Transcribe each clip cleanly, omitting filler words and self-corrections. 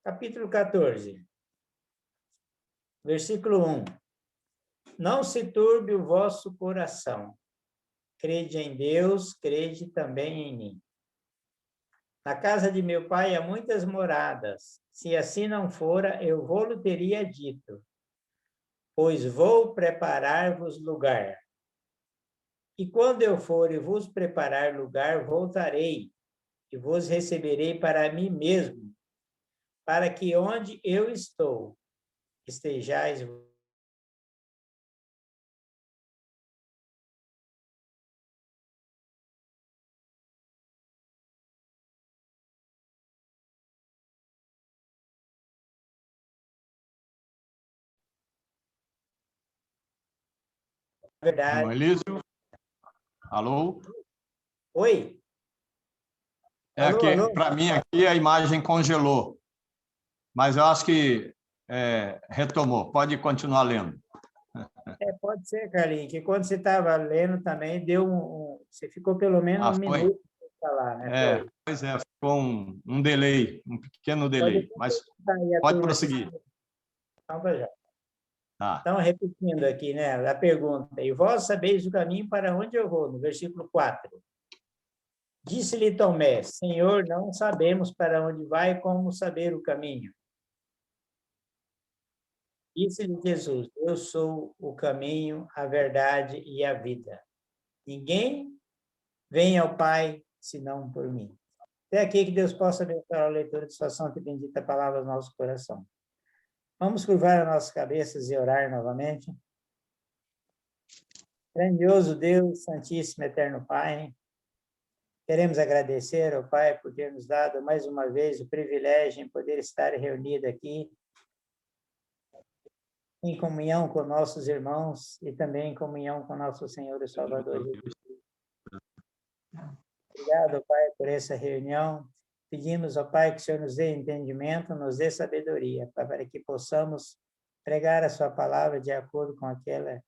Capítulo 14, versículo 1. Não se turbe o vosso coração. Crede em Deus, crede também em mim. Na casa de meu pai há muitas moradas. Se assim não fora, eu vou-lhe teria dito, pois vou preparar-vos lugar. E quando eu for e vos preparar lugar, voltarei e vos receberei para mim mesmo, para que onde eu estou, estejais verdade. Irmão Elísio? Alô? Oi? É Alô, que, alô? para mim, aqui a imagem congelou, mas eu acho que retomou. Pode continuar lendo. Pode ser, Carlinhos, que quando você estava lendo também, deu você ficou pelo menos Ah, um foi? minuto para falar, né? Foi. Pois é, ficou um delay, um pequeno Pode delay, mas perguntar aí a pode turma prosseguir. já. Tá. Então, repetindo aqui, né, a pergunta. E vós sabeis o caminho para onde eu vou, no versículo 4. Disse-lhe Tomé, Senhor, não sabemos para onde vai, como saber o caminho? Disse-lhe Jesus, eu sou o caminho, a verdade e a vida. Ninguém vem ao Pai senão por mim. Até aqui que Deus possa abençoar a leitura de sua santa e bendita palavra no nosso coração. Vamos curvar as nossas cabeças e orar novamente. Grandioso Deus, Santíssimo Eterno Pai, queremos agradecer ao Pai por ter nos dado mais uma vez o privilégio de poder estar reunido aqui em comunhão com nossos irmãos e também em comunhão com nosso Senhor e Salvador Jesus. Obrigado, Pai, por essa reunião. Pedimos ao Pai que o Senhor nos dê entendimento, nos dê sabedoria, para que possamos pregar a sua palavra de acordo com aquela,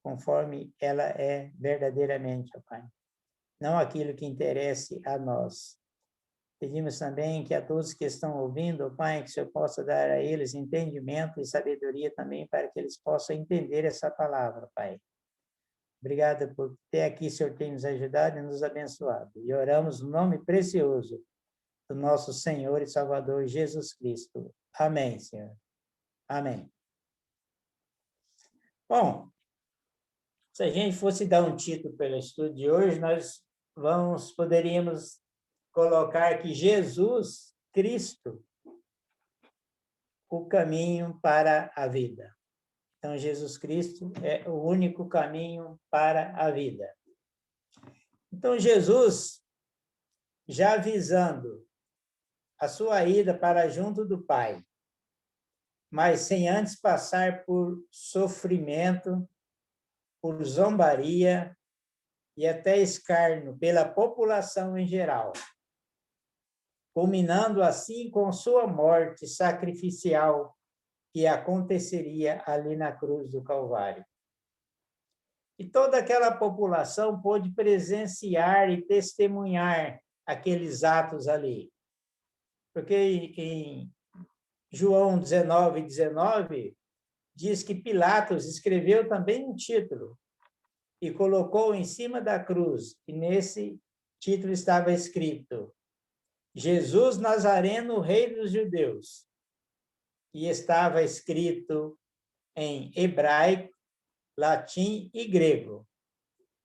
conforme ela é verdadeiramente, ó Pai. Não aquilo que interesse a nós. Pedimos também que a todos que estão ouvindo, ó Pai, que o Senhor possa dar a eles entendimento e sabedoria também, para que eles possam entender essa palavra, Pai. Obrigado por ter aqui, Senhor, tem nos ajudado e nos abençoado. E oramos no nome precioso do nosso Senhor e Salvador Jesus Cristo. Amém, Senhor. Amém. Bom, se a gente fosse dar um título pelo estudo de hoje, nós poderíamos colocar que Jesus Cristo, o caminho para a vida. Então, Jesus Cristo é o único caminho para a vida. Então, Jesus, já visando a sua ida para junto do Pai, mas sem antes passar por sofrimento, por zombaria e até escárnio pela população em geral, culminando assim com sua morte sacrificial que aconteceria ali na cruz do Calvário. E toda aquela população pôde presenciar e testemunhar aqueles atos ali. Porque em João 19:19, diz que Pilatos escreveu também um título e colocou em cima da cruz, e nesse título estava escrito: Jesus Nazareno, Rei dos Judeus. E estava escrito em hebraico, latim e grego.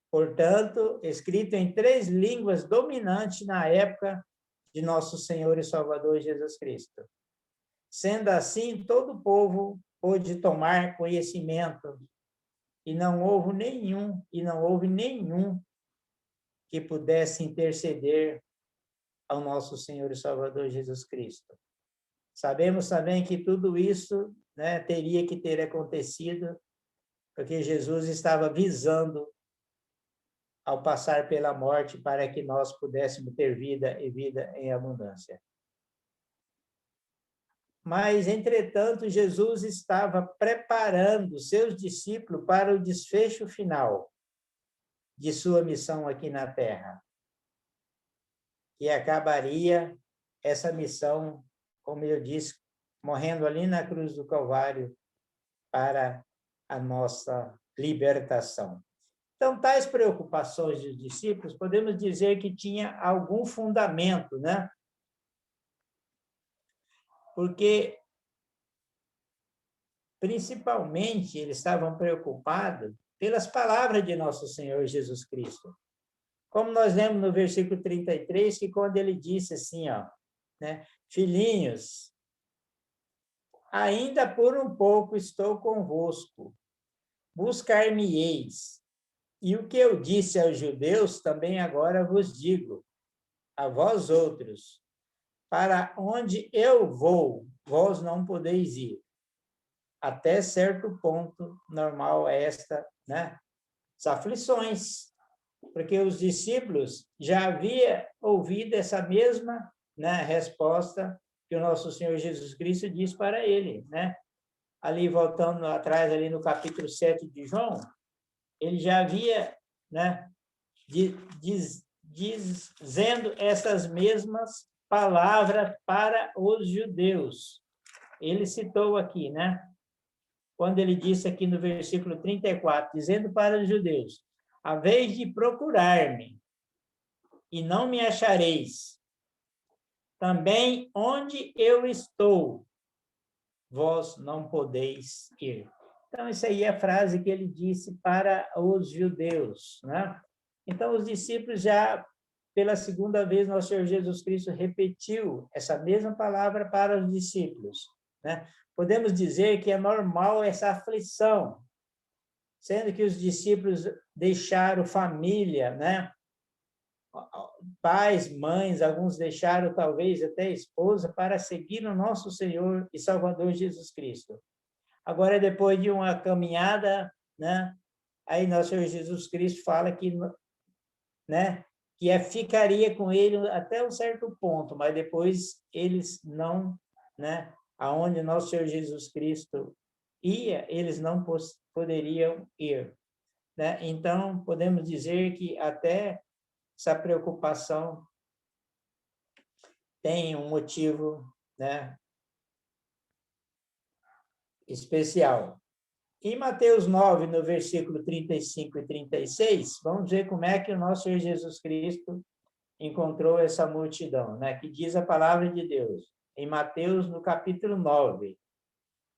Portanto, escrito em 3 línguas dominantes na época de nosso Senhor e Salvador Jesus Cristo. Sendo assim, todo o povo pôde tomar conhecimento, e não houve nenhum que pudesse interceder ao nosso Senhor e Salvador Jesus Cristo. Sabemos também que tudo isso, né, teria que ter acontecido, porque Jesus estava visando ao passar pela morte para que nós pudéssemos ter vida e vida em abundância. Mas, entretanto, Jesus estava preparando seus discípulos para o desfecho final de sua missão aqui na Terra, que acabaria essa missão, como eu disse, morrendo ali na cruz do Calvário para a nossa libertação. Então, tais preocupações dos discípulos, podemos dizer que tinha algum fundamento, né? Porque, principalmente, eles estavam preocupados pelas palavras de nosso Senhor Jesus Cristo. Como nós lemos no versículo 33, que quando ele disse assim, ó, né? Filhinhos, ainda por um pouco estou convosco, buscar-me-eis. E o que eu disse aos judeus, também agora vos digo, a vós outros, para onde eu vou, vós não podeis ir. Até certo ponto, normal é esta, né? As aflições, porque os discípulos já haviam ouvido essa mesma, né, resposta que o nosso Senhor Jesus Cristo diz para ele, né? Ali, voltando atrás, ali no capítulo 7 de João, ele já havia, né, dizendo essas mesmas palavras para os judeus. Ele citou aqui, né? Quando ele disse aqui no versículo 34, dizendo para os judeus, a vez de procurar-me, e não me achareis, também onde eu estou, vós não podeis ir. Então, isso aí é a frase que ele disse para os judeus, né? Então, os discípulos já, pela segunda vez, nosso Senhor Jesus Cristo repetiu essa mesma palavra para os discípulos, né? Podemos dizer que é normal essa aflição, sendo que os discípulos deixaram família, né? Pais, mães, alguns deixaram talvez até esposa para seguir o nosso Senhor e Salvador Jesus Cristo. Agora, depois de uma caminhada, né? Aí nosso Senhor Jesus Cristo fala que, né? Que ficaria com ele até um certo ponto, mas depois eles não, né? Aonde nosso Senhor Jesus Cristo ia, eles não poderiam ir, né? Então, podemos dizer que até essa preocupação tem um motivo, né, especial. Em Mateus 9, no versículo 35 e 36, vamos ver como é que o nosso Senhor Jesus Cristo encontrou essa multidão, né, que diz a palavra de Deus. Em Mateus, no capítulo 9,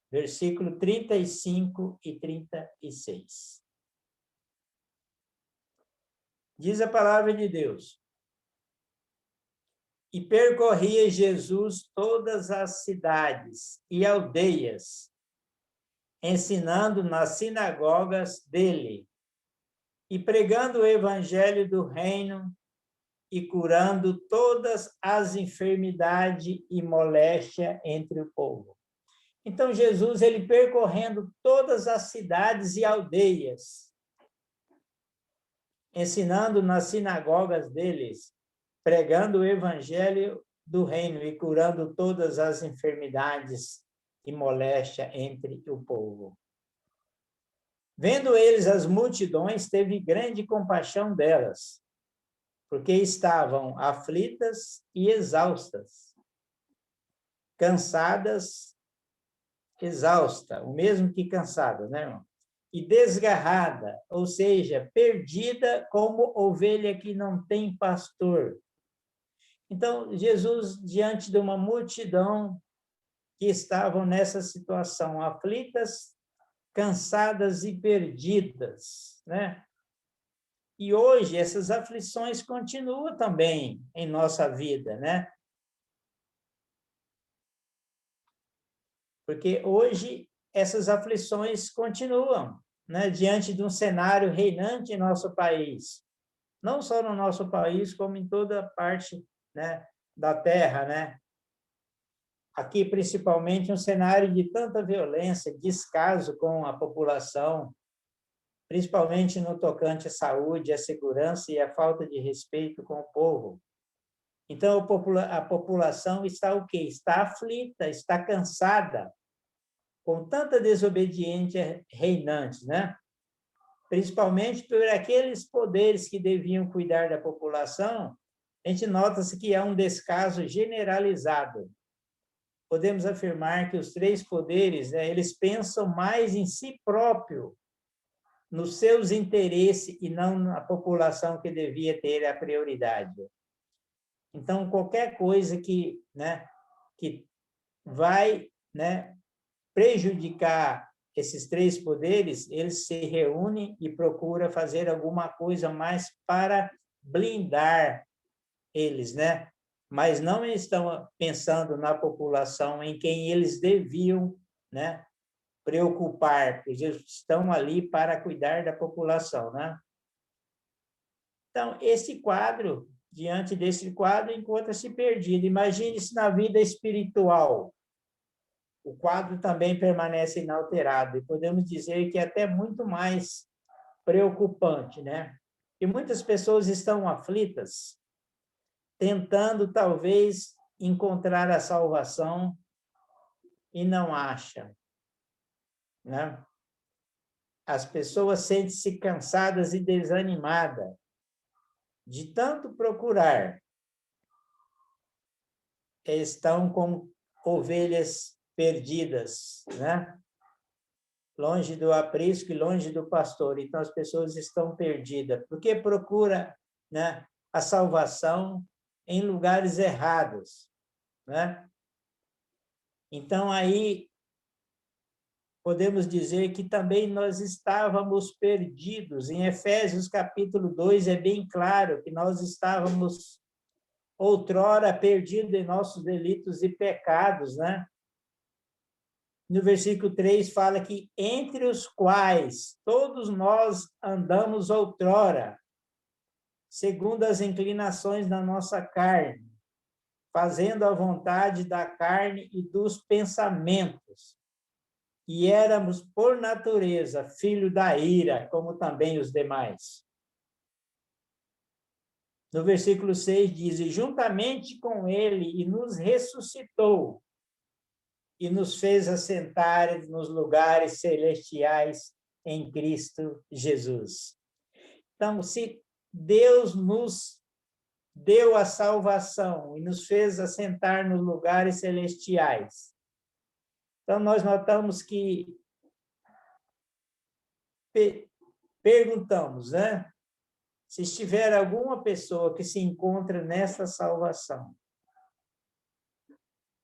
versículo 35 e 36. Diz a palavra de Deus. E percorria Jesus todas as cidades e aldeias, ensinando nas sinagogas dele, e pregando o evangelho do reino e curando todas as enfermidades e moléstia entre o povo. Então, Jesus, ele percorrendo todas as cidades e aldeias, ensinando nas sinagogas deles, pregando o evangelho do reino e curando todas as enfermidades e moléstia entre o povo. Vendo eles as multidões, teve grande compaixão delas, porque estavam aflitas e exaustas, cansadas, exausta, o mesmo que cansada, né, irmão? E desgarrada, ou seja, perdida como ovelha que não tem pastor. Então, Jesus, diante de uma multidão que estavam nessa situação, aflitas, cansadas e perdidas, né? E hoje essas aflições continuam também em nossa vida, né? Porque hoje essas aflições continuam, né? Diante de um cenário reinante em nosso país. Não só no nosso país, como em toda parte, né, da terra, né? Aqui, principalmente, um cenário de tanta violência, descaso com a população, principalmente no tocante à saúde, à segurança e à falta de respeito com o povo. Então, a população está o quê? Está aflita, está cansada, com tanta desobediência reinante, né? Principalmente por aqueles poderes que deviam cuidar da população, a gente nota-se que há um descaso generalizado. podemos afirmar que os três poderes, né, eles pensam mais em si próprio, nos seus interesses e não na população que devia ter a prioridade. Então, qualquer coisa que, né, que vai, né, prejudicar esses três poderes, eles se reúnem e procuram fazer alguma coisa mais para blindar eles, né? Mas não estão pensando na população em quem eles deviam, né, preocupar, porque eles estão ali para cuidar da população, né? Então, esse quadro, diante desse quadro, encontra-se perdido. Imagine-se na vida espiritual. O quadro também permanece inalterado, e podemos dizer que é até muito mais preocupante, né? E muitas pessoas estão aflitas, tentando, talvez, encontrar a salvação e não acham, né? As pessoas sentem-se cansadas e desanimadas de tanto procurar. Estão como ovelhas perdidas, né? Longe do aprisco e longe do pastor. Então, as pessoas estão perdidas, porque procura, né, a salvação em lugares errados, né? Então, aí, podemos dizer que também nós estávamos perdidos. Em Efésios, capítulo 2, é bem claro que nós estávamos outrora perdidos em nossos delitos e pecados, né? No versículo 3 fala que entre os quais todos nós andamos outrora, segundo as inclinações da nossa carne, fazendo a vontade da carne e dos pensamentos. E éramos, por natureza, filho da ira, como também os demais. No versículo 6 diz, e juntamente com ele, e nos ressuscitou, e nos fez assentar nos lugares celestiais em Cristo Jesus. Então, se Deus nos deu a salvação e nos fez assentar nos lugares celestiais, então nós notamos que perguntamos, né? Se estiver alguma pessoa que se encontra nessa salvação,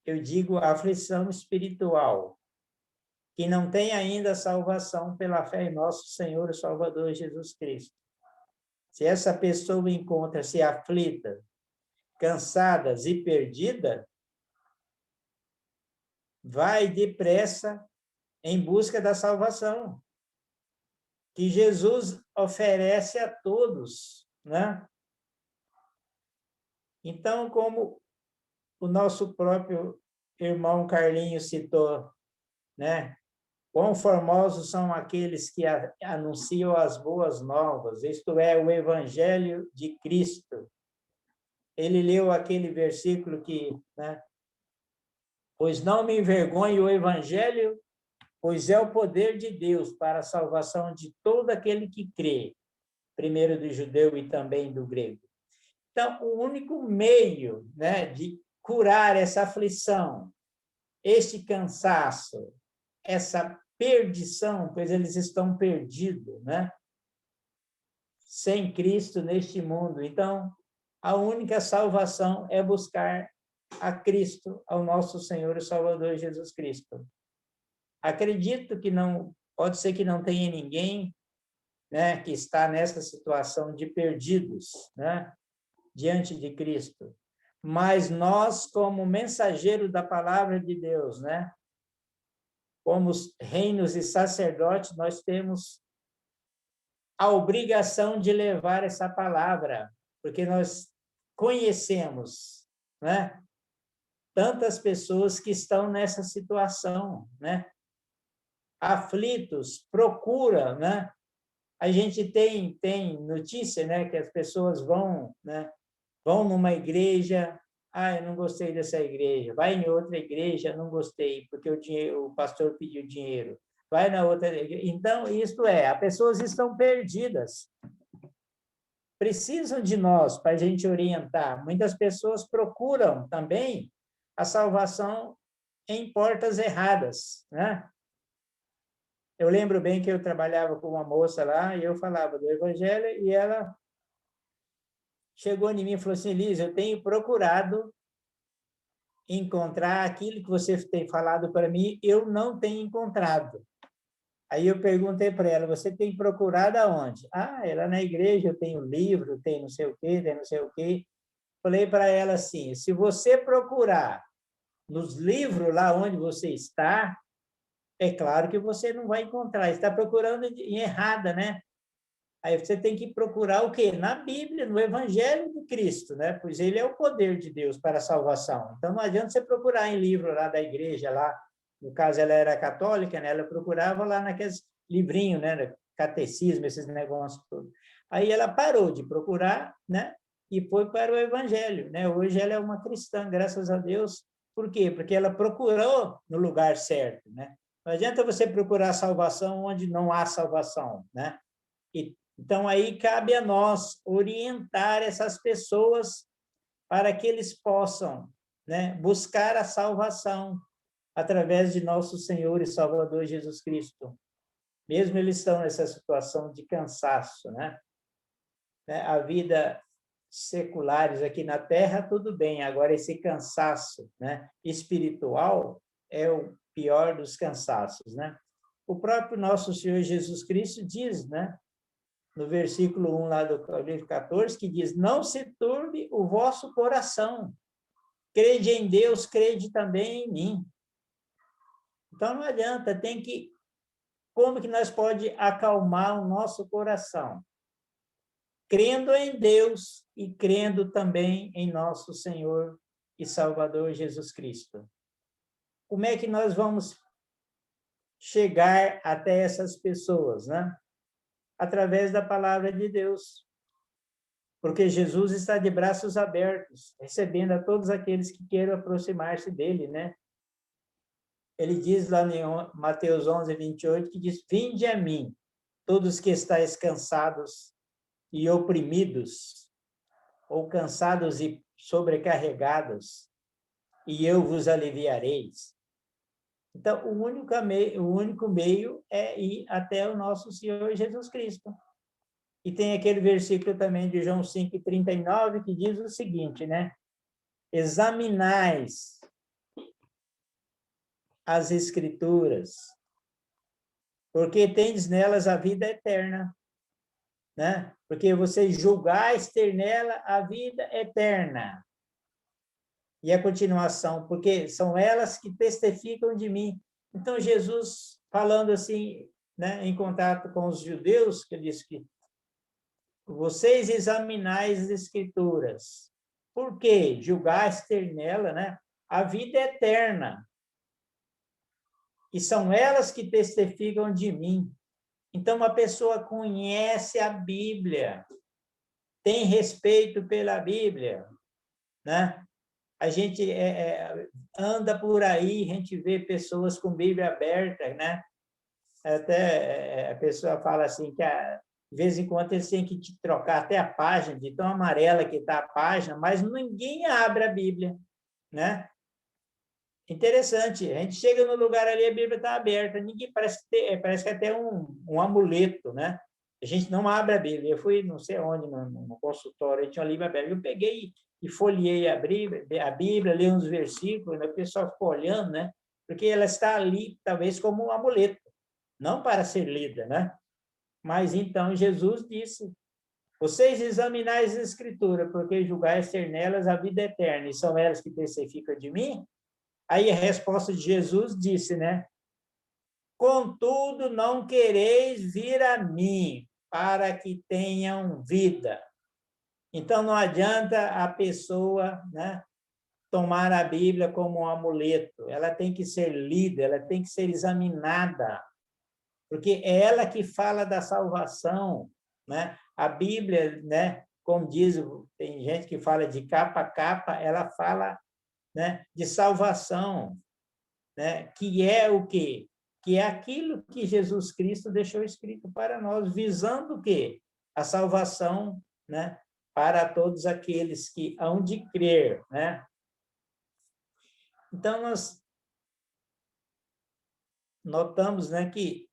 eu digo a aflição espiritual, que não tem ainda a salvação pela fé em nosso Senhor e Salvador Jesus Cristo. Se essa pessoa encontra-se aflita, cansada e perdida, vai depressa em busca da salvação, que Jesus oferece a todos, né? Então, como o nosso próprio irmão Carlinhos citou, né? Quão formosos são aqueles que anunciam as boas novas, isto é, o Evangelho de Cristo. Ele leu aquele versículo que, né? Pois não me envergonhe o Evangelho, pois é o poder de Deus para a salvação de todo aquele que crê, primeiro do judeu e também do grego. Então, o único meio, né, de curar essa aflição, este cansaço, essa perdição, pois eles estão perdidos, né? Sem Cristo neste mundo. Então, a única salvação é buscar a Cristo, ao nosso Senhor e Salvador Jesus Cristo. Acredito que não, pode ser que não tenha ninguém, né, que está nessa situação de perdidos, né, diante de Cristo. Mas nós, como mensageiro da palavra de Deus, né, como reinos e sacerdotes, nós temos a obrigação de levar essa palavra, porque nós conhecemos, né, tantas pessoas que estão nessa situação, né, aflitos, procura, né? A gente tem notícia, né, que as pessoas vão, né, vão numa igreja, eu não gostei dessa igreja, vai em outra igreja, não gostei, porque o pastor pediu dinheiro, vai na outra igreja. Então, isto é, as pessoas estão perdidas, precisam de nós para a gente orientar. Muitas pessoas procuram também a salvação em portas erradas, né? Eu lembro bem que eu trabalhava com uma moça lá e eu falava do Evangelho e ela chegou em mim e falou assim, Elisa, eu tenho procurado encontrar aquilo que você tem falado para mim, eu não tenho encontrado. Aí eu perguntei para ela, você tem procurado aonde? Ah, ela na igreja, eu tenho livro, tem não sei o quê, tem não sei o quê. Falei para ela assim, se você procurar nos livros lá onde você está, é claro que você não vai encontrar, está procurando em errada, né? Aí você tem que procurar o quê? Na Bíblia, no Evangelho de Cristo, né? Pois ele é o poder de Deus para a salvação. Então não adianta você procurar em livro lá da igreja, lá, no caso ela era católica, né? Ela procurava lá naqueles livrinhos, né? Catecismo, esses negócios todos. Aí ela parou de procurar, né? E foi para o Evangelho, né? Hoje ela é uma cristã, graças a Deus. Por quê? Porque ela procurou no lugar certo, né? Não adianta você procurar salvação onde não há salvação, né? Então, aí cabe a nós orientar essas pessoas para que eles possam, né, buscar a salvação através de nosso Senhor e Salvador Jesus Cristo. Mesmo eles estão nessa situação de cansaço, né? A vida seculares aqui na Terra, tudo bem. Agora, esse cansaço, né, espiritual é o pior dos cansaços, né? O próprio nosso Senhor Jesus Cristo diz, né, no versículo 1 lá do livro 14, que diz, não se turbe o vosso coração, crede em Deus, crede também em mim. Então, não adianta, como que nós pode acalmar o nosso coração? Crendo em Deus e crendo também em nosso Senhor e Salvador Jesus Cristo. Como é que nós vamos chegar até essas pessoas, né? Através da palavra de Deus. Porque Jesus está de braços abertos, recebendo a todos aqueles que queiram aproximar-se dele, né? Ele diz lá em Mateus 11, 28, que diz, vinde a mim, todos que estáis cansados e oprimidos, ou cansados e sobrecarregados, e eu vos aliviareis. Então, o único meio é ir até o nosso Senhor Jesus Cristo. E tem aquele versículo também de João 5:39 que diz o seguinte, né? Examinais as Escrituras, porque tendes nelas a vida eterna, né? Porque vocês julgais ter nela a vida eterna. E a continuação, porque são elas que testificam de mim. Então, Jesus, falando assim, né, em contato com os judeus, que ele disse que vocês examinais as Escrituras. Por quê? Julgais ter nela, né, a vida eterna. E são elas que testificam de mim. Então, uma pessoa conhece a Bíblia, tem respeito pela Bíblia, né? A gente anda por aí, a gente vê pessoas com Bíblia aberta, né? Até a pessoa fala assim que de vez em quando eles têm que trocar até a página, de tão amarela que está a página, mas ninguém abre a Bíblia, né? Interessante, a gente chega no lugar ali, a Bíblia está aberta, ninguém parece que é até um amuleto, né? A gente não abre a Bíblia. Eu fui não sei onde, no consultório, aí tinha uma Bíblia aberta. Eu peguei e folheei a Bíblia, li uns versículos, né? O pessoal ficou olhando, né? Porque ela está ali, talvez, como um amuleto, não para ser lida, né? Mas então Jesus disse: vocês examinais as Escrituras, porque julgais ter nelas a vida eterna, e são elas que testificam de mim. Aí a resposta de Jesus disse, né? Contudo, não quereis vir a mim, para que tenham vida. Então, não adianta a pessoa, né, tomar a Bíblia como um amuleto. Ela tem que ser lida, ela tem que ser examinada, porque é ela que fala da salvação, né? A Bíblia, né, como diz, tem gente que fala de capa a capa, ela fala, né, de salvação, né? Que é o quê? Que é aquilo que Jesus Cristo deixou escrito para nós, visando o quê? A salvação, né? Para todos aqueles que hão de crer, né? Então, nós notamos, né, que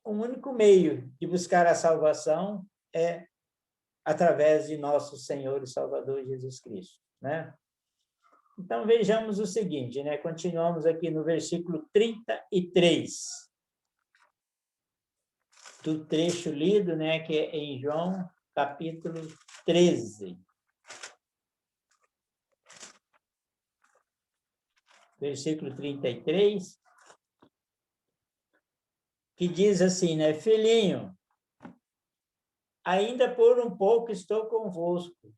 o único meio de buscar a salvação é através de nosso Senhor e Salvador Jesus Cristo, né? Então, vejamos o seguinte, né? Continuamos aqui no versículo 33 do trecho lido, né, que é em João, capítulo 13. Versículo 33, que diz assim, né? Filhinho, ainda por um pouco estou convosco.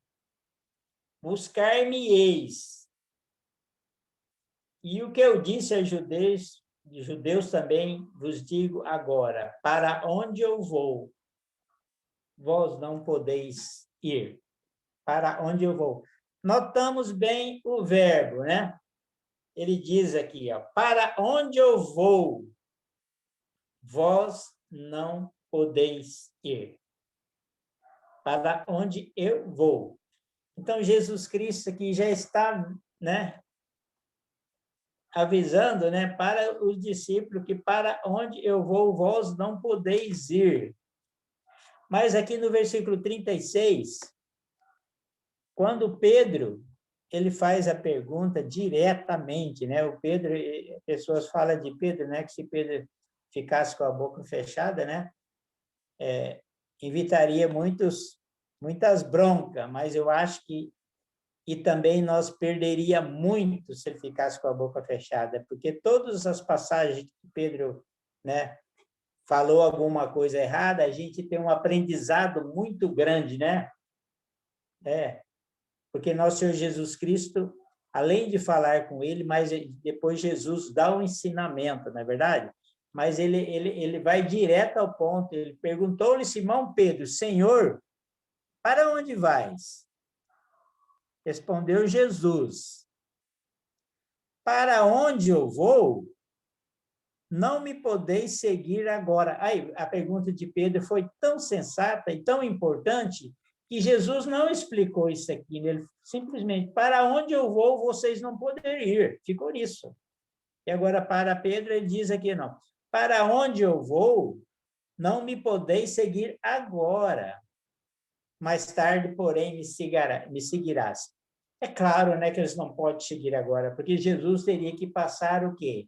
Buscar-me-eis. E o que eu disse aos judeus também vos digo agora, para onde eu vou, vós não podeis ir. Para onde eu vou. Notamos bem o verbo, né? Ele diz aqui, ó, para onde eu vou, vós não podeis ir. Para onde eu vou. Então, Jesus Cristo aqui já está, né, avisando, né, para os discípulos que para onde eu vou, vós não podeis ir. Mas aqui no versículo 36, quando Pedro ele faz a pergunta diretamente, né? O Pedro, pessoas falam de Pedro, né, que se Pedro ficasse com a boca fechada, né, evitaria muitas broncas, mas eu acho que e também nós perderia muito se ele ficasse com a boca fechada, porque todas as passagens que Pedro, né, falou alguma coisa errada, a gente tem um aprendizado muito grande, né? Porque nosso Senhor Jesus Cristo, além de falar com ele, mas depois Jesus dá um ensinamento, não é verdade? Mas ele vai direto ao ponto. Ele perguntou-lhe Simão Pedro, Senhor, para onde vais? Respondeu Jesus, para onde eu vou, não me podeis seguir agora. Aí, a pergunta de Pedro foi tão sensata e tão importante que Jesus não explicou isso aqui. Ele simplesmente, para onde eu vou, vocês não poderão ir. Ficou nisso. E agora, para Pedro, ele diz aqui, não. Para onde eu vou, não me podeis seguir agora. Mais tarde, porém, me seguirás. É claro, né, que eles não podem seguir agora, porque Jesus teria que passar o quê?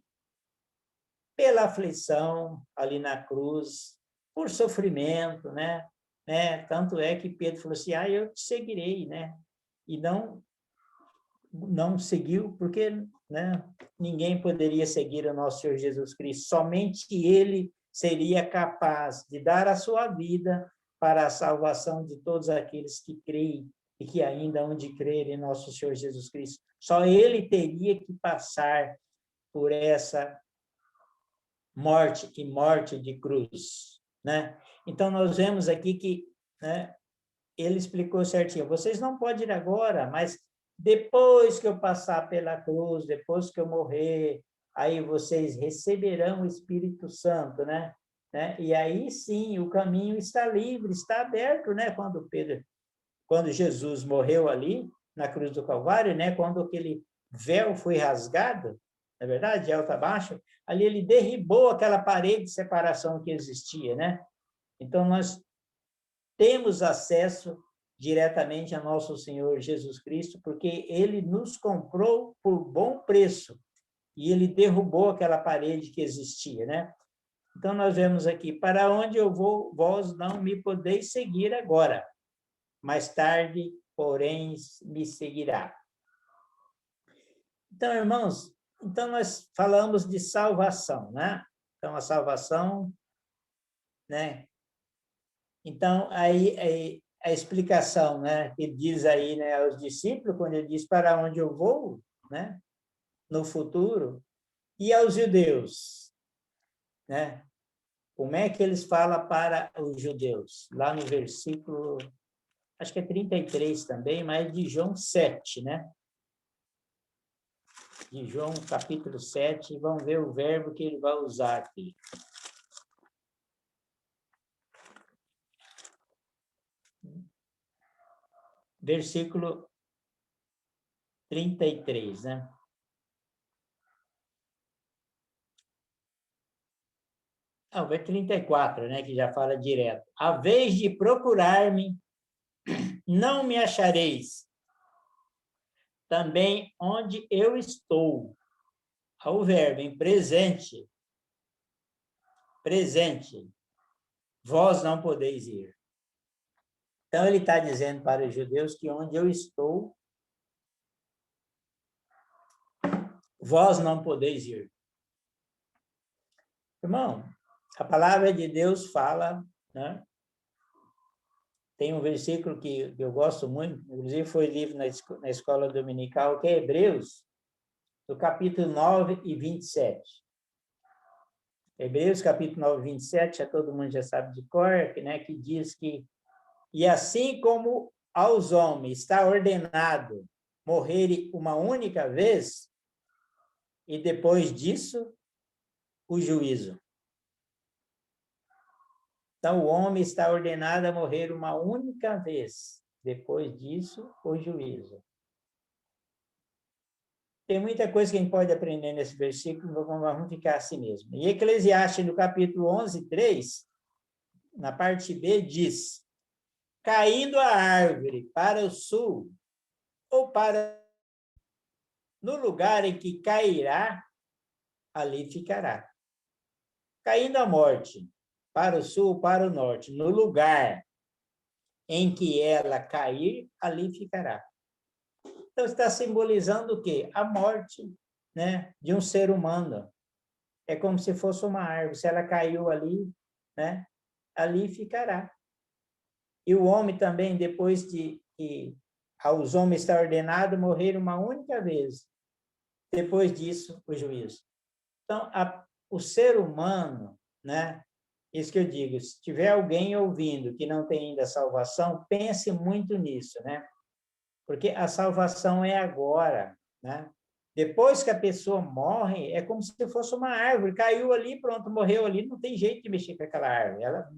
Pela aflição ali na cruz, por sofrimento, né? Tanto é que Pedro falou assim, eu te seguirei, né? E não seguiu, porque, né, ninguém poderia seguir o nosso Senhor Jesus Cristo, somente ele seria capaz de dar a sua vida para a salvação de todos aqueles que creem e que ainda hão de crer em nosso Senhor Jesus Cristo. Só ele teria que passar por essa morte e morte de cruz, né? Então, nós vemos aqui que, né, ele explicou certinho, vocês não podem ir agora, mas depois que eu passar pela cruz, depois que eu morrer, aí vocês receberão o Espírito Santo, né? E aí sim, o caminho está livre, está aberto, né? Quando Jesus morreu ali na cruz do Calvário, né? Quando aquele véu foi rasgado, na verdade, de alto a baixo, ali ele derribou aquela parede de separação que existia, né? Então nós temos acesso diretamente a nosso Senhor Jesus Cristo, porque ele nos comprou por bom preço e ele derrubou aquela parede que existia, né? Então nós vemos aqui, para onde eu vou, vós não me podeis seguir agora, mais tarde, porém, me seguirá. Então, irmãos, então nós falamos de salvação, né? Então a salvação, né? Então aí a explicação, né, que diz aí, né, aos discípulos quando ele diz para onde eu vou, né, no futuro, e aos judeus, né? Como é que eles falam para os judeus? Lá no versículo, acho que é 33 também, mas de João 7, né? De João, capítulo 7, vamos ver o verbo que ele vai usar aqui. Versículo 33, né? o versículo 34, né, que já fala direto. A vez de procurar-me, não me achareis. Também onde eu estou. O verbo em presente. Presente. Vós não podeis ir. Então, ele está dizendo para os judeus que onde eu estou, vós não podeis ir. Irmão, a palavra de Deus fala, né? Tem um versículo que eu gosto muito, inclusive foi lido na escola dominical, que é Hebreus, do capítulo 9 e 27. Hebreus, capítulo 9 e 27, já todo mundo já sabe de cor, né, que diz que e assim como aos homens está ordenado morrerem uma única vez, e depois disso, o juízo. Então, o homem está ordenado a morrer uma única vez. Depois disso, o juízo. Tem muita coisa que a gente pode aprender nesse versículo, vamos ficar assim mesmo. E Eclesiastes, no capítulo 11, 3, na parte B, diz: caindo a árvore para o sul, ou para no lugar em que cairá, ali ficará. Caindo a morte, para o sul, para o norte, no lugar em que ela cair, ali ficará. Então, está simbolizando o quê? A morte, né, de um ser humano. É como se fosse uma árvore. Se ela caiu ali, né, ali ficará. E o homem também, depois de que aos homens está ordenado morrer uma única vez, depois disso, o juízo. Então, o ser humano, né? Isso que eu digo, se tiver alguém ouvindo que não tem ainda salvação, pense muito nisso, né? Porque a salvação é agora, né? Depois que a pessoa morre, é como se fosse uma árvore, caiu ali, pronto, morreu ali, não tem jeito de mexer com aquela árvore, ela,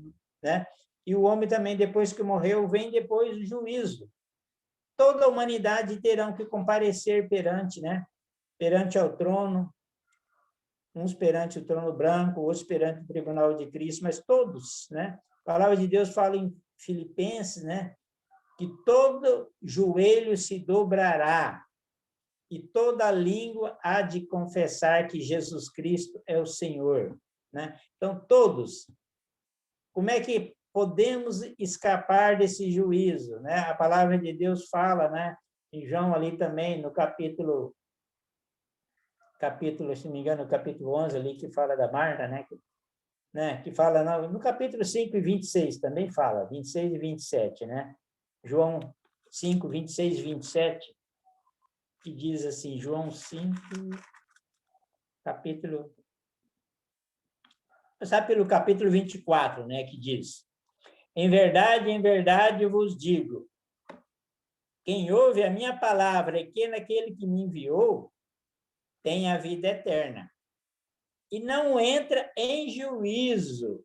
né? E o homem também, depois que morreu, vem depois o juízo. Toda a humanidade terão que comparecer perante, né? Perante ao trono, uns perante o trono branco, outros perante o tribunal de Cristo, mas todos, né? A palavra de Deus fala em Filipenses, né? Que todo joelho se dobrará e toda língua há de confessar que Jesus Cristo é o Senhor, né? Então, todos. Como é que podemos escapar desse juízo, né? A palavra de Deus fala, né? Em João ali também, no capítulo, se não me engano, no capítulo 11 ali, que fala da Marta, né? Que fala, no capítulo 5 e 26 também fala, 26 e 27, né? João 5, 26 e 27, que diz assim, João 5, capítulo... Sabe pelo capítulo 24, né? Que diz, em verdade vos digo, quem ouve a minha palavra e crê naquele que me enviou, tem a vida eterna. E não entra em juízo,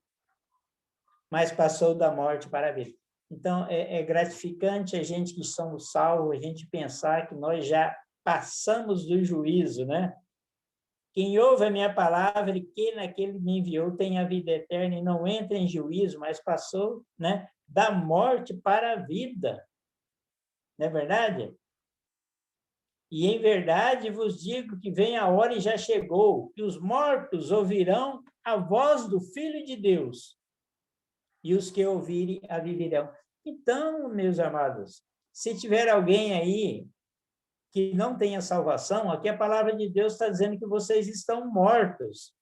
mas passou da morte para a vida. Então, é gratificante a gente que somos salvos, a gente pensar que nós já passamos do juízo, né? Quem ouve a minha palavra e que naquele que me enviou tem a vida eterna e não entra em juízo, mas passou, né, da morte para a vida. Não é verdade? E em verdade vos digo que vem a hora e já chegou, que os mortos ouvirão a voz do Filho de Deus, e os que ouvirem a viverão. Então, meus amados, se tiver alguém aí que não tenha salvação, aqui a palavra de Deus está dizendo que vocês estão mortos,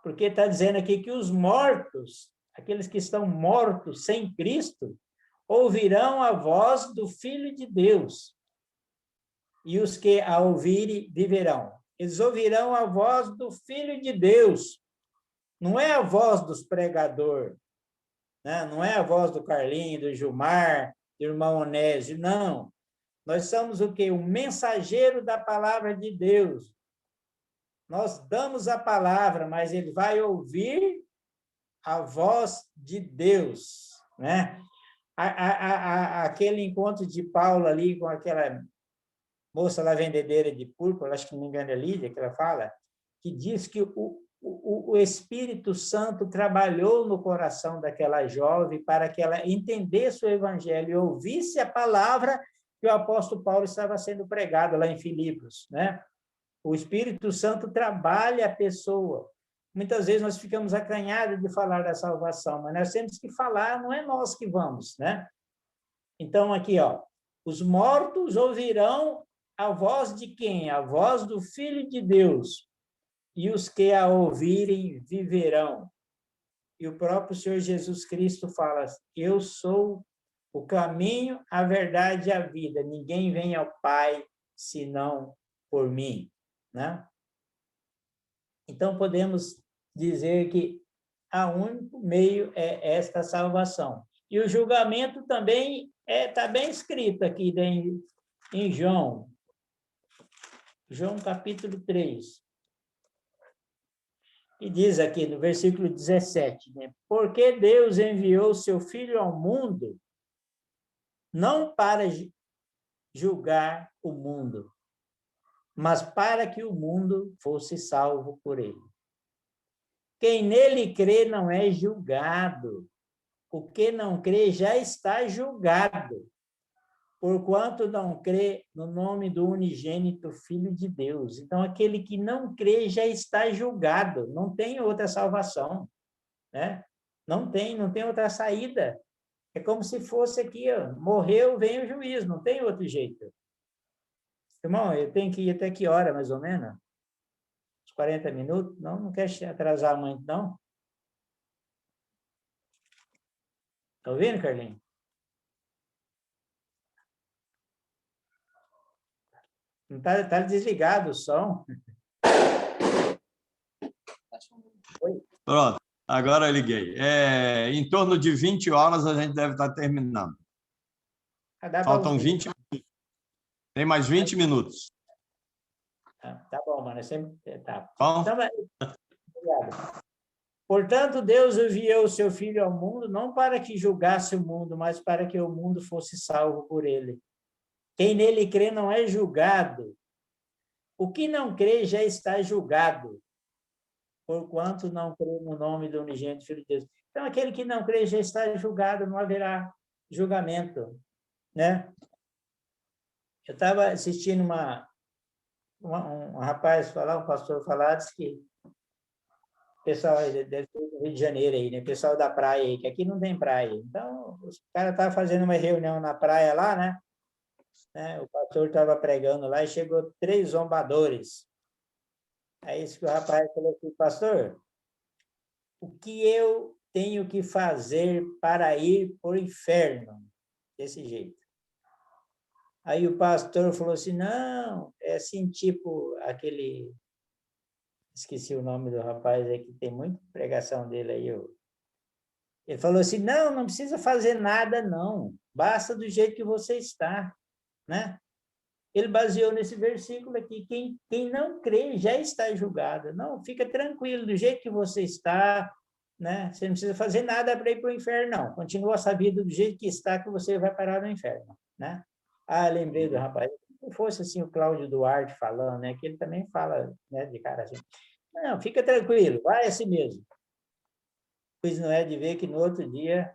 porque está dizendo aqui que os mortos, aqueles que estão mortos sem Cristo, ouvirão a voz do Filho de Deus, e os que a ouvirem viverão. Eles ouvirão a voz do Filho de Deus, não é a voz dos pregadores, né? Não é a voz do Carlinho, do Gilmar, do irmão Onésio, não. Nós somos o quê? O mensageiro da palavra de Deus. Nós damos a palavra, mas ele vai ouvir a voz de Deus, né? Aquele encontro de Paulo ali com aquela moça lá vendedeira de púrpura, acho que não me engano é Lídia, que ela fala, que diz que o Espírito Santo trabalhou no coração daquela jovem para que ela entendesse o evangelho e ouvisse a palavra que o apóstolo Paulo estava sendo pregado lá em Filipos, né? O Espírito Santo trabalha a pessoa. Muitas vezes nós ficamos acanhados de falar da salvação, mas nós temos que falar, não é nós que vamos, né? Então, aqui, ó, os mortos ouvirão a voz de quem? A voz do Filho de Deus. E os que a ouvirem viverão. E o próprio Senhor Jesus Cristo fala: eu sou o caminho, a verdade e a vida. Ninguém vem ao Pai senão por mim, né? Então podemos dizer que o único meio é esta salvação. E o julgamento também está bem escrito aqui em João capítulo 3. E diz aqui no versículo 17, né? Porque Deus enviou seu Filho ao mundo não para julgar o mundo, mas para que o mundo fosse salvo por ele. Quem nele crê não é julgado. O que não crê já está julgado, porquanto não crê no nome do unigênito Filho de Deus. Então, aquele que não crê já está julgado, não tem outra salvação, né? Não tem outra saída. É como se fosse aqui, ó, morreu, vem o juízo, não tem outro jeito. Irmão, eu tenho que ir até que hora, mais ou menos? Uns 40 minutos? Não quer atrasar muito, não? Tá ouvindo, Carlinhos? Não tá desligado o som. Oi? Pronto, agora eu liguei. Em torno de 20 horas a gente deve estar terminando. Faltam 20 minutos. Tem mais 20 minutos. Tá bom, mano. Sempre tá. Bom? Então, obrigado. Portanto, Deus enviou o seu Filho ao mundo não para que julgasse o mundo, mas para que o mundo fosse salvo por ele. Quem nele crê não é julgado. O que não crê já está julgado, porquanto não crê no nome do unigênito Filho de Deus. Então, aquele que não crê já está julgado, não haverá julgamento, né? Eu estava assistindo um rapaz falar, um pastor falar, disse que o pessoal deve ser do Rio de Janeiro aí, né? Pessoal da praia aí, que aqui não tem praia. Então, os caras estavam fazendo uma reunião na praia lá, né? O pastor estava pregando lá e chegou 3 zombadores. Aí o rapaz falou assim: pastor, o que eu tenho que fazer para ir para o inferno? Desse jeito. Aí o pastor falou assim: não, é assim, tipo aquele... Esqueci o nome do rapaz aí, que tem muita pregação dele aí. Ele falou assim: não precisa fazer nada, não. Basta do jeito que você está, né? Ele baseou nesse versículo aqui: quem não crê já está julgado. Não, fica tranquilo, do jeito que você está, né? Você não precisa fazer nada para ir para o inferno, não. Continua essa vida do jeito que está, que você vai parar no inferno, né? Lembrei do rapaz. Se fosse assim o Cláudio Duarte falando, né? Que ele também fala, né, de cara assim: não, fica tranquilo, vai assim mesmo. Pois não é de ver que no outro dia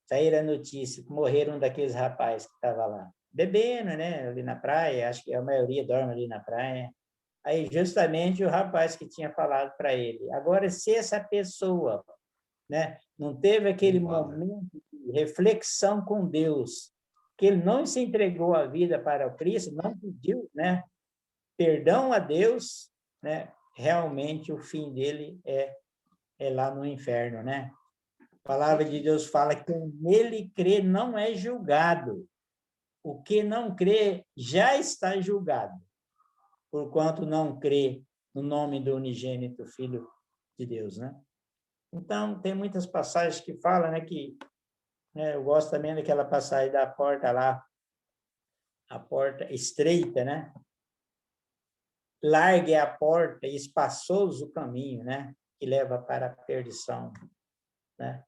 saíram a notícia que morreram um daqueles rapazes que estava lá, bebendo, né, ali na praia, acho que a maioria dorme ali na praia. Aí, justamente, o rapaz que tinha falado para ele: agora, se essa pessoa, né, não teve aquele momento de reflexão com Deus, que ele não se entregou a vida para o Cristo, não pediu, né, perdão a Deus, né, realmente o fim dele é lá no inferno, né? A palavra de Deus fala que quem nele crê não é julgado. O que não crê já está julgado, porquanto não crê no nome do unigênito Filho de Deus, né? Então, tem muitas passagens que falam, né, que, né, eu gosto também daquela passagem da porta lá, a porta estreita, né? Largue a porta e espaçoso o caminho, né, que leva para a perdição, né?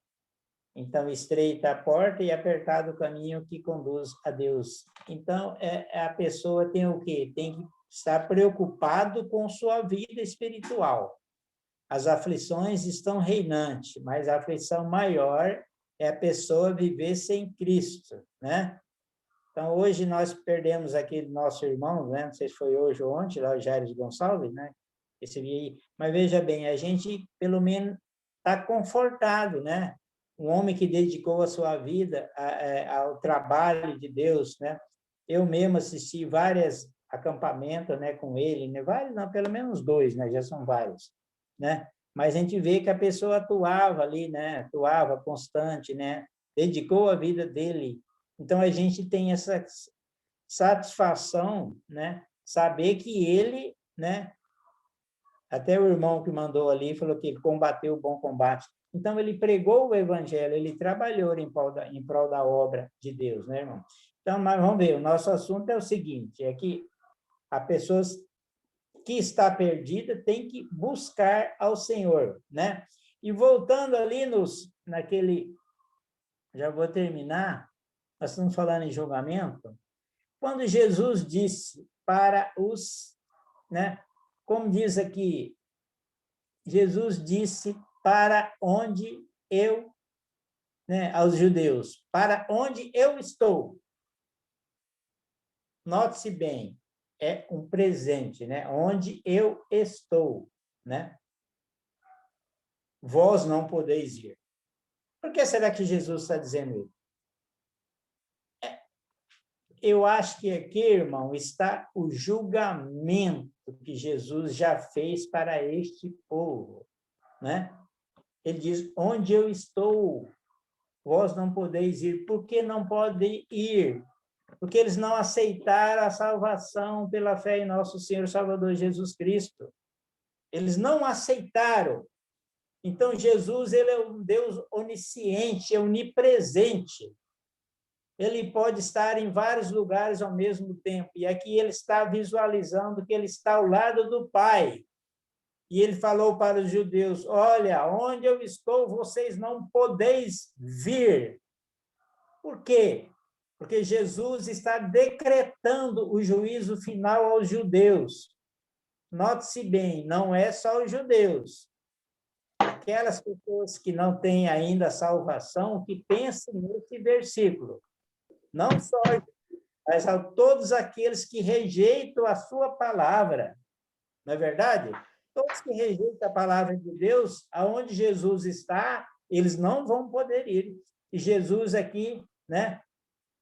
Então, estreita a porta e apertado o caminho que conduz a Deus. Então, a pessoa tem o quê? Tem que está preocupado com sua vida espiritual. As aflições estão reinantes, mas a aflição maior é a pessoa viver sem Cristo, né? Então, hoje nós perdemos aquele nosso irmão, né? Não sei se foi hoje ou ontem, lá o Jairo Gonçalves, né? Mas veja bem, a gente, pelo menos, está confortado, né? Um homem que dedicou a sua vida ao trabalho de Deus, né? Eu mesmo assisti vários acampamentos, né, com ele, né? Vários, não, pelo menos 2, né? Já são vários, né? Mas a gente vê que a pessoa atuava ali, né? Atuava constante, né? Dedicou a vida dele. Então, a gente tem essa satisfação, né? Saber que ele, né? Até o irmão que mandou ali falou que ele combateu o bom combate. Então, ele pregou o evangelho, ele trabalhou em prol da obra de Deus, né, irmão? Então, mas vamos ver, o nosso assunto é o seguinte, é que a pessoa que está perdida tem que buscar ao Senhor, né? E voltando ali naquele... Já vou terminar, nós estamos falando em julgamento. Quando Jesus disse para os... né? Como diz aqui, Jesus disse para onde eu, né, aos judeus, para onde eu estou. Note-se bem, é um presente, né? Onde eu estou, né? Vós não podeis ir. Por que será que Jesus está dizendo isso? Eu acho que aqui, irmão, está o julgamento que Jesus já fez para este povo, né? Ele diz, onde eu estou, vós não podeis ir. Por que não podem ir? Porque eles não aceitaram a salvação pela fé em nosso Senhor Salvador Jesus Cristo. Eles não aceitaram. Então, Jesus, ele é um Deus onisciente, é onipresente. Ele pode estar em vários lugares ao mesmo tempo. E aqui ele está visualizando que ele está ao lado do Pai. E ele falou para os judeus, olha, onde eu estou, vocês não podeis vir. Por quê? Porque Jesus está decretando o juízo final aos judeus. Note-se bem, não é só os judeus. Aquelas pessoas que não têm ainda salvação, que pensem nesse versículo. Não só, mas a todos aqueles que rejeitam a sua palavra. Não é verdade? Todos que rejeitam a palavra de Deus, aonde Jesus está, eles não vão poder ir. E Jesus aqui, né,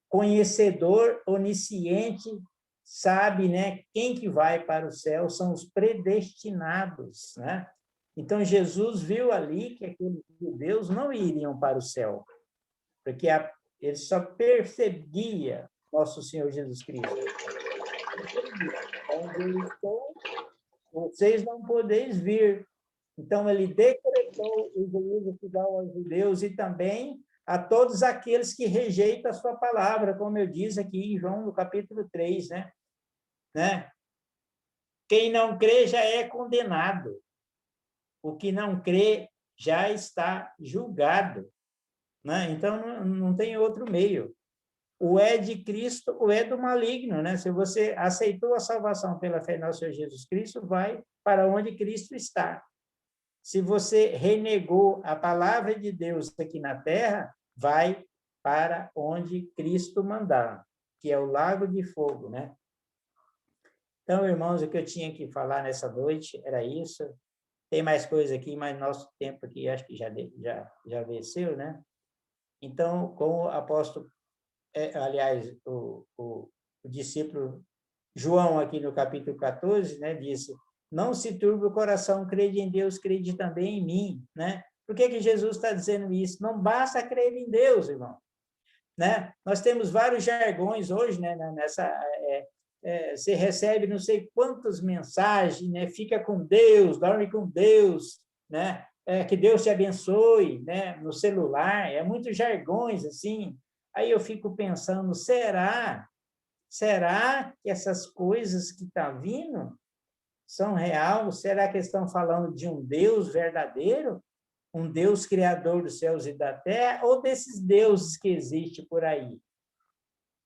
conhecedor, onisciente, sabe, né, quem que vai para o céu são os predestinados, né? Então Jesus viu ali que aqueles judeus não iriam para o céu, porque ele só perseguia nosso Senhor Jesus Cristo. Onde eu estou, vocês não podeis vir. Então, ele decretou o juízo final aos judeus e também a todos aqueles que rejeitam a sua palavra, como eu disse aqui em João, no capítulo 3, né? Quem não crê já é condenado. O que não crê já está julgado, né? Então, não tem outro meio. O é de Cristo, o é do maligno, né? Se você aceitou a salvação pela fé em nosso Senhor Jesus Cristo, vai para onde Cristo está. Se você renegou a palavra de Deus aqui na terra, vai para onde Cristo mandar, que é o lago de fogo, né? Então, irmãos, o que eu tinha que falar nessa noite era isso. Tem mais coisa aqui, mas nosso tempo aqui acho que já venceu, né? Então, como o apóstolo, aliás, o discípulo João, aqui no capítulo 14, né, disse, não se turbe o coração, crede em Deus, crede também em mim, né? Por que Jesus está dizendo isso? Não basta crer em Deus, irmão, né? Nós temos vários jargões hoje, né, você recebe não sei quantas mensagens, né? Fica com Deus, dorme com Deus, né? Que Deus te abençoe, né? No celular, muitos jargões assim. Aí eu fico pensando, será que essas coisas que estão vindo são reais? Será que estão falando de um Deus verdadeiro? Um Deus criador dos céus e da terra? Ou desses deuses que existem por aí?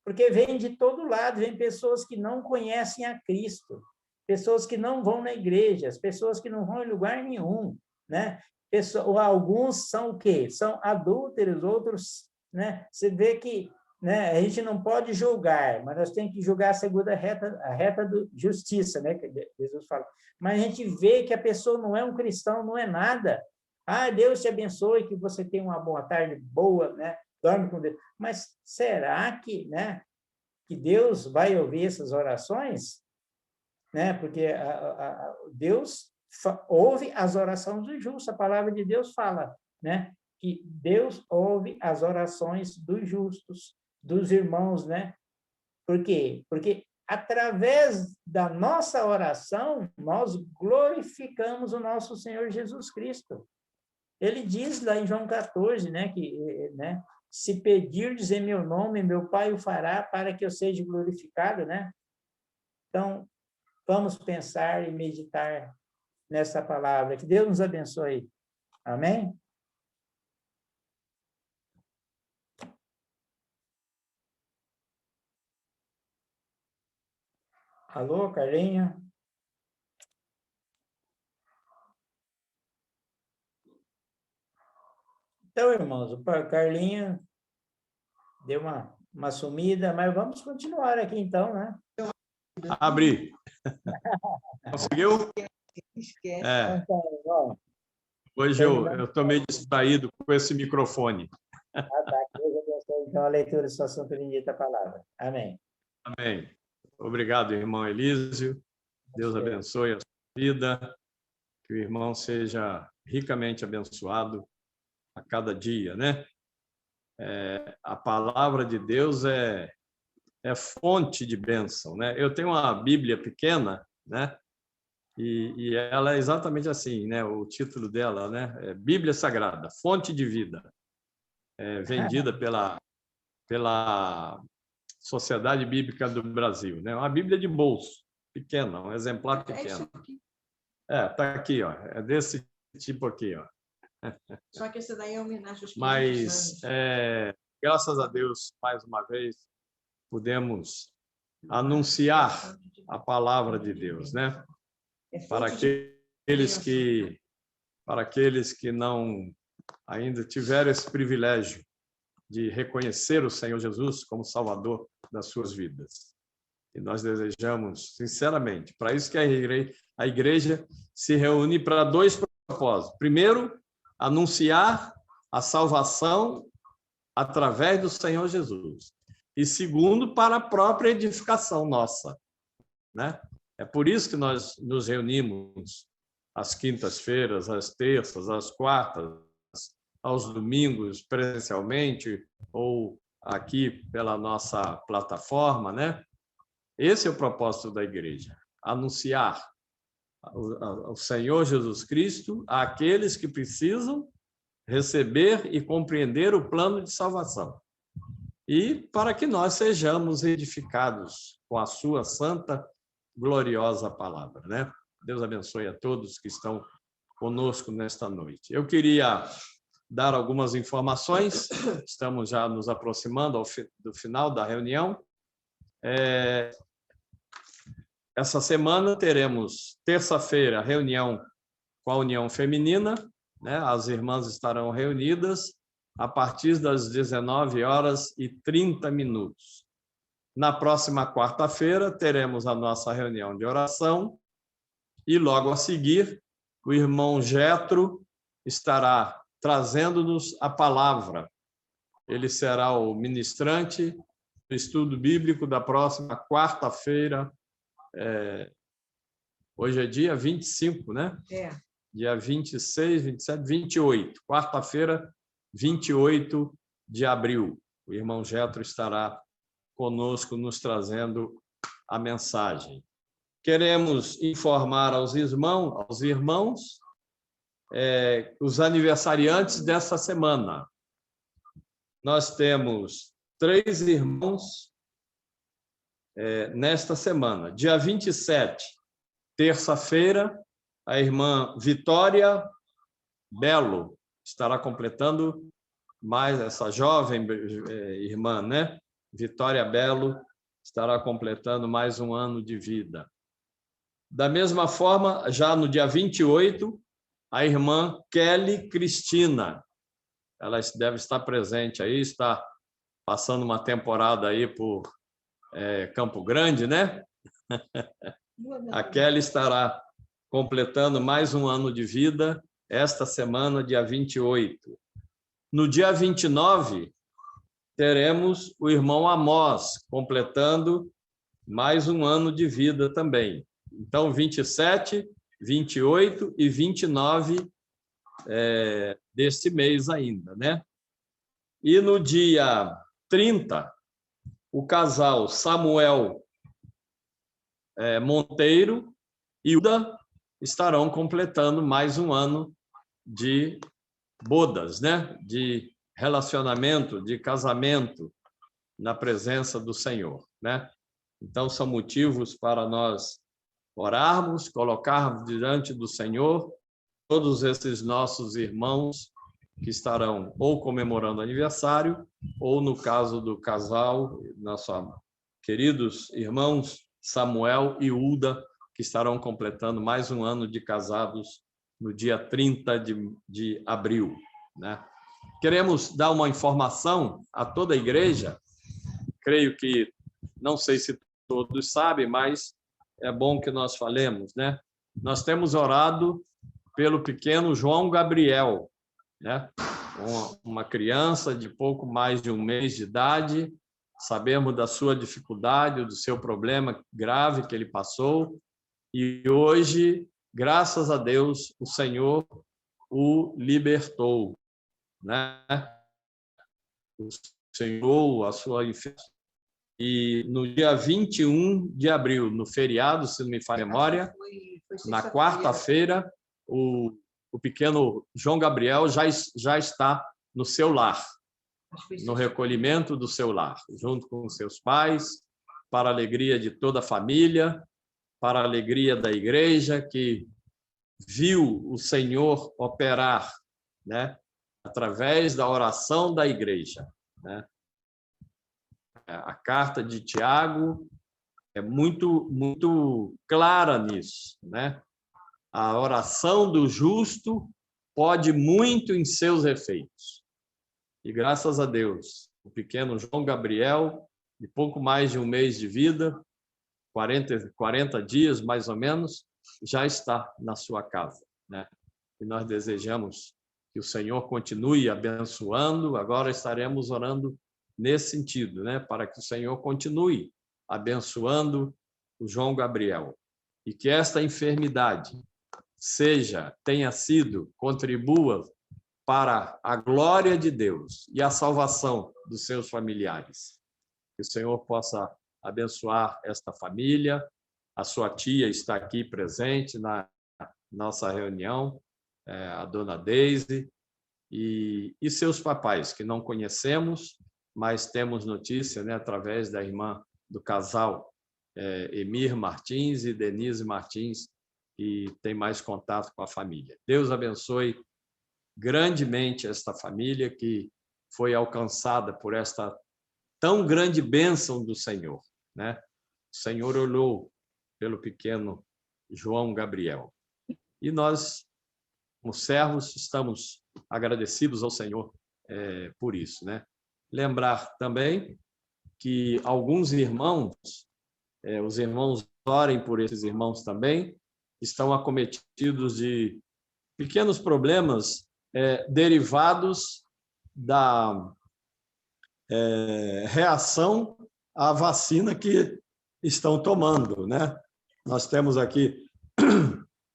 Porque vem de todo lado, vem pessoas que não conhecem a Cristo. pessoas que não vão na igreja, as pessoas que não vão em lugar nenhum, né? Alguns são o quê? São adúlteros, outros, né? Você vê que, né, a gente não pode julgar, mas nós temos que julgar segundo a reta do justiça, né? Que Jesus fala. Mas a gente vê que a pessoa não é um cristão, não é nada. Ah, Deus te abençoe, que você tenha uma boa tarde boa, né? Dorme com Deus. Mas será que, né, que Deus vai ouvir essas orações? Né? Porque Deus ouve as orações do justo. A palavra de Deus fala, né, que Deus ouve as orações dos justos, dos irmãos, né? Por quê? Porque através da nossa oração, nós glorificamos o nosso Senhor Jesus Cristo. Ele diz lá em João 14, né, que, né, se pedirdes em meu nome, meu Pai o fará para que eu seja glorificado, né? Então, vamos pensar e meditar nessa palavra. Que Deus nos abençoe. Amém? Alô, Carlinha? Então, irmãos, o Carlinho deu uma sumida, mas vamos continuar aqui então, né? Abri. Conseguiu? É. Então, Hoje eu estou meio distraído com esse microfone. Ah, tá. Deus abençoe, então, a leitura do seu assunto bendita palavra. Amém. Amém. Obrigado, irmão Elísio. Deus abençoe a sua vida. Que o irmão seja ricamente abençoado a cada dia, né? A palavra de Deus é fonte de bênção, né? Eu tenho uma Bíblia pequena, né? E ela é exatamente assim, né? O título dela, né? É Bíblia Sagrada, Fonte de Vida, vendida pela Sociedade Bíblica do Brasil, né? Uma Bíblia de bolso, pequena, um exemplar pequeno. Tá aqui, ó. É desse tipo aqui, ó. Só que esse daí é homenagem aos 500 Mas, anos. graças a Deus, mais uma vez, podemos anunciar a palavra de Deus, né? Para aqueles que não ainda tiveram esse privilégio de reconhecer o Senhor Jesus como Salvador das suas vidas. E nós desejamos, sinceramente, para isso que a igreja se reúne para dois propósitos. Primeiro, anunciar a salvação através do Senhor Jesus. E segundo, para a própria edificação nossa, né? É por isso que nós nos reunimos às quintas-feiras, às terças, às quartas, aos domingos presencialmente ou aqui pela nossa plataforma, né? Esse é o propósito da igreja, anunciar o Senhor Jesus Cristo àqueles que precisam receber e compreender o plano de salvação. E para que nós sejamos edificados com a sua santa, gloriosa palavra, né? Deus abençoe a todos que estão conosco nesta noite. Eu queria dar algumas informações, estamos já nos aproximando do final da reunião. Essa semana teremos, terça-feira, reunião com a União Feminina, né? As irmãs estarão reunidas a partir das 19h30. Na próxima quarta-feira, teremos a nossa reunião de oração e, logo a seguir, o irmão Jetro estará trazendo-nos a palavra. Ele será o ministrante do estudo bíblico da próxima quarta-feira. Hoje é dia 25, né? Dia 26, 27, 28. Quarta-feira, 28 de abril. O irmão Jetro estará conosco, nos trazendo a mensagem. Queremos informar aos irmãos, os aniversariantes dessa semana. Nós temos 3 irmãos nesta semana. Dia 27, terça-feira, a irmã Vitória Belo estará completando mais essa jovem irmã, né? Vitória Belo estará completando mais um ano de vida. Da mesma forma, já no dia 28, a irmã Kelly Cristina, ela deve estar presente aí, está passando uma temporada aí por Campo Grande, né? A Kelly estará completando mais um ano de vida esta semana, dia 28. No dia 29, teremos o irmão Amós, completando mais um ano de vida também. Então, 27, 28 e 29 deste mês ainda, né? E no dia 30, o casal Samuel Monteiro e Uda estarão completando mais um ano de bodas, né? De relacionamento, de casamento na presença do Senhor, né? Então, são motivos para nós orarmos, colocarmos diante do Senhor todos esses nossos irmãos que estarão ou comemorando aniversário, ou, no caso do casal, nossos queridos irmãos Samuel e Uda, que estarão completando mais um ano de casados no dia 30 de abril, né? Queremos dar uma informação a toda a igreja, creio que, não sei se todos sabem, mas é bom que nós falemos, né? Nós temos orado pelo pequeno João Gabriel, né? Uma criança de pouco mais de um mês de idade. Sabemos da sua dificuldade, do seu problema grave que ele passou, e hoje, graças a Deus, o Senhor o libertou, né? O Senhor, a sua enfermidade. E no dia 21 de abril, no feriado, se não me falha a memória, na quarta-feira, o pequeno João Gabriel já está no seu lar, no recolhimento do seu lar, junto com seus pais, para a alegria de toda a família, para a alegria da igreja, que viu o Senhor operar, né, através da oração da igreja, né? A carta de Tiago é muito clara nisso, né? A oração do justo pode muito em seus efeitos. E graças a Deus, o pequeno João Gabriel, de pouco mais de um mês de vida, 40 dias mais ou menos, já está na sua casa, né? E nós desejamos que o Senhor continue abençoando. Agora estaremos orando nesse sentido, né? Para que o Senhor continue abençoando o João Gabriel e que esta enfermidade contribua para a glória de Deus e a salvação dos seus familiares. Que o Senhor possa abençoar esta família. A sua tia está aqui presente na nossa reunião, a dona Deise, e seus papais, que não conhecemos, mas temos notícia, né, através da irmã do casal, Emir Martins e Denise Martins, que tem mais contato com a família. Deus abençoe grandemente esta família que foi alcançada por esta tão grande bênção do Senhor, né? O Senhor olhou pelo pequeno João Gabriel. E nós, como servos, estamos agradecidos ao Senhor por isso, né? Lembrar também que alguns irmãos, os irmãos orem por esses irmãos também, estão acometidos de pequenos problemas derivados da reação à vacina que estão tomando, né? Nós temos aqui,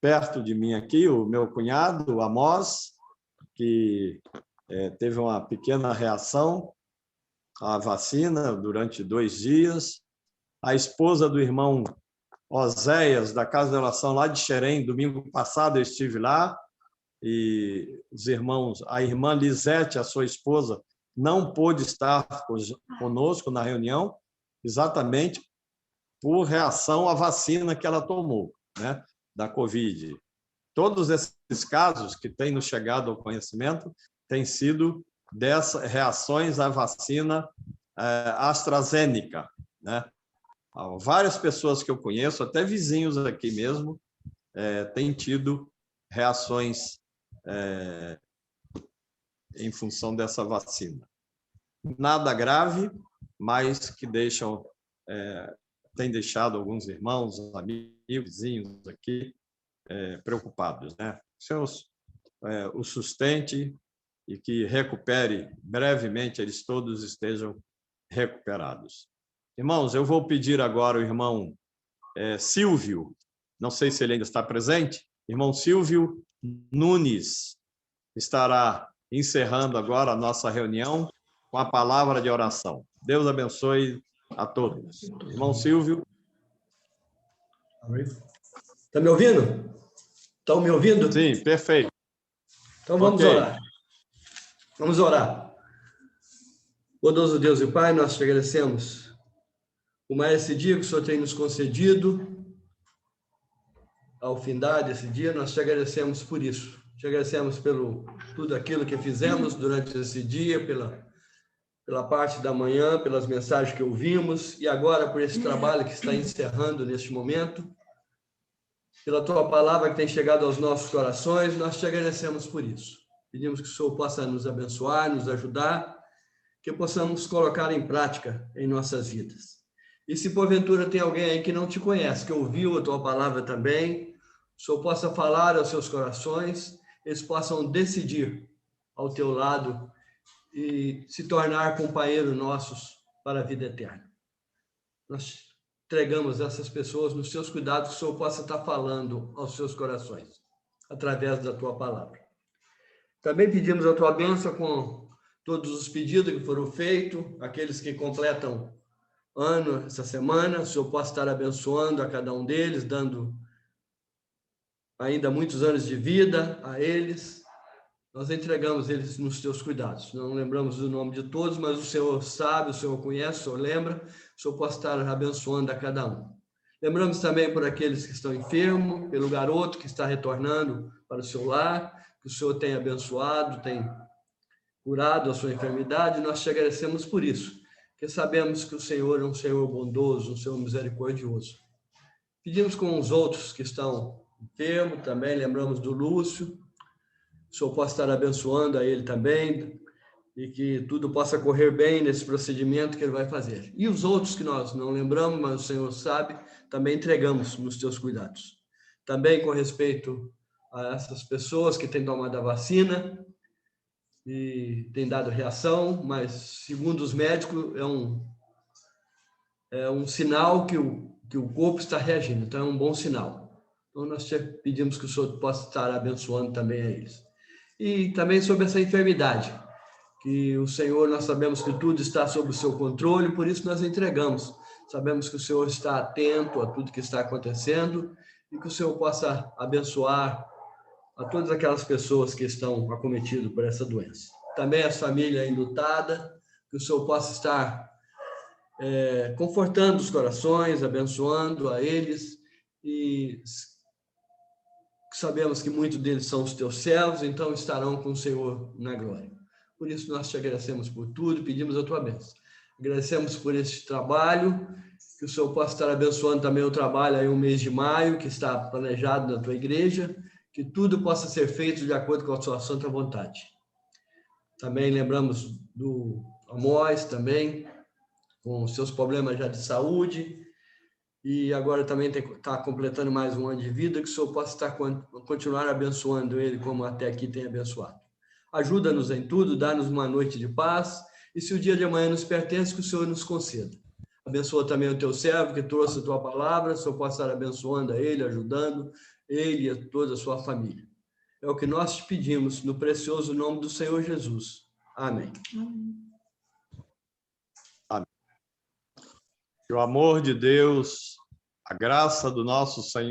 perto de mim aqui, o meu cunhado, o Amós, que teve uma pequena reação à vacina durante 2 dias. A esposa do irmão Oséias, da Casa de Oração lá de Xerém, domingo passado eu estive lá, e os irmãos, a irmã Lisete, a sua esposa, não pôde estar conosco na reunião, exatamente por reação à vacina que ela tomou, né, da Covid. Todos esses casos que têm nos chegado ao conhecimento têm sido dessas reações à vacina AstraZeneca, né? várias pessoas que eu conheço, até vizinhos aqui mesmo, têm tido reações em função dessa vacina. Nada grave, mas que tem deixado alguns irmãos, amigos, vizinhos aqui preocupados, né? O sustente e que recupere brevemente, eles todos estejam recuperados. Irmãos, eu vou pedir agora ao irmão Silvio, não sei se ele ainda está presente, irmão Silvio Nunes estará encerrando agora a nossa reunião com a palavra de oração. Deus abençoe a todos. Irmão Silvio. Está me ouvindo? Estão me ouvindo? Sim, perfeito. Então vamos orar. Vamos orar. Bondoso Deus e Pai, nós te agradecemos por mais esse dia que o Senhor tem nos concedido. Ao findar desse dia, nós te agradecemos por isso. Te agradecemos pelo tudo aquilo que fizemos durante esse dia, pela parte da manhã, pelas mensagens que ouvimos, e agora por esse trabalho que está encerrando neste momento. Pela tua palavra que tem chegado aos nossos corações, nós te agradecemos por isso. Pedimos que o Senhor possa nos abençoar, nos ajudar, que possamos colocar em prática em nossas vidas. E se porventura tem alguém aí que não te conhece, que ouviu a tua palavra também, o Senhor possa falar aos seus corações, eles possam decidir ao teu lado e se tornar companheiros nossos para a vida eterna. Nós entregamos essas pessoas nos seus cuidados, que o Senhor possa estar falando aos seus corações, através da tua palavra. Também pedimos a tua bênção com todos os pedidos que foram feitos, aqueles que completam ano essa semana, o Senhor possa estar abençoando a cada um deles, dando ainda muitos anos de vida a eles. Nós entregamos eles nos teus cuidados. Não lembramos do nome de todos, mas o Senhor sabe, o Senhor conhece, o Senhor lembra, o Senhor possa estar abençoando a cada um. Lembramos também por aqueles que estão enfermos, pelo garoto que está retornando para o seu lar, que o Senhor tem abençoado, tem curado a sua enfermidade. Nós te agradecemos por isso, porque sabemos que o Senhor é um Senhor bondoso, um Senhor misericordioso. Pedimos com os outros que estão enfermos também, lembramos do Lúcio, o Senhor possa estar abençoando a ele também, e que tudo possa correr bem nesse procedimento que ele vai fazer. E os outros que nós não lembramos, mas o Senhor sabe, também entregamos nos teus cuidados. Também com respeito a essas pessoas que têm tomado a vacina e têm dado reação, mas segundo os médicos é um sinal que o corpo está reagindo, então é um bom sinal. Então nós te pedimos que o Senhor possa estar abençoando também a eles. E também sobre essa enfermidade, que o Senhor, nós sabemos que tudo está sob o seu controle, por isso nós entregamos. Sabemos que o Senhor está atento a tudo que está acontecendo e que o Senhor possa abençoar a todas aquelas pessoas que estão acometidas por essa doença. Também as famílias enlutadas, que o Senhor possa estar confortando os corações, abençoando a eles, e sabemos que muitos deles são os teus servos, então estarão com o Senhor na glória. Por isso nós te agradecemos por tudo, pedimos a tua bênção. Agradecemos por este trabalho, que o Senhor possa estar abençoando também o trabalho aí o mês de maio, que está planejado na tua igreja, que tudo possa ser feito de acordo com a sua santa vontade. Também lembramos do Amós também, com os seus problemas já de saúde, e agora também está completando mais um ano de vida, que o Senhor possa estar continuar abençoando ele como até aqui tem abençoado. Ajuda-nos em tudo, dá-nos uma noite de paz, e se o dia de amanhã nos pertence, que o Senhor nos conceda. Abençoa também o teu servo que trouxe a tua palavra, o Senhor possa estar abençoando a ele, ajudando ele e a toda a sua família. É o que nós te pedimos, no precioso nome do Senhor Jesus. Amém. Amém. Que o amor de Deus, a graça do nosso Senhor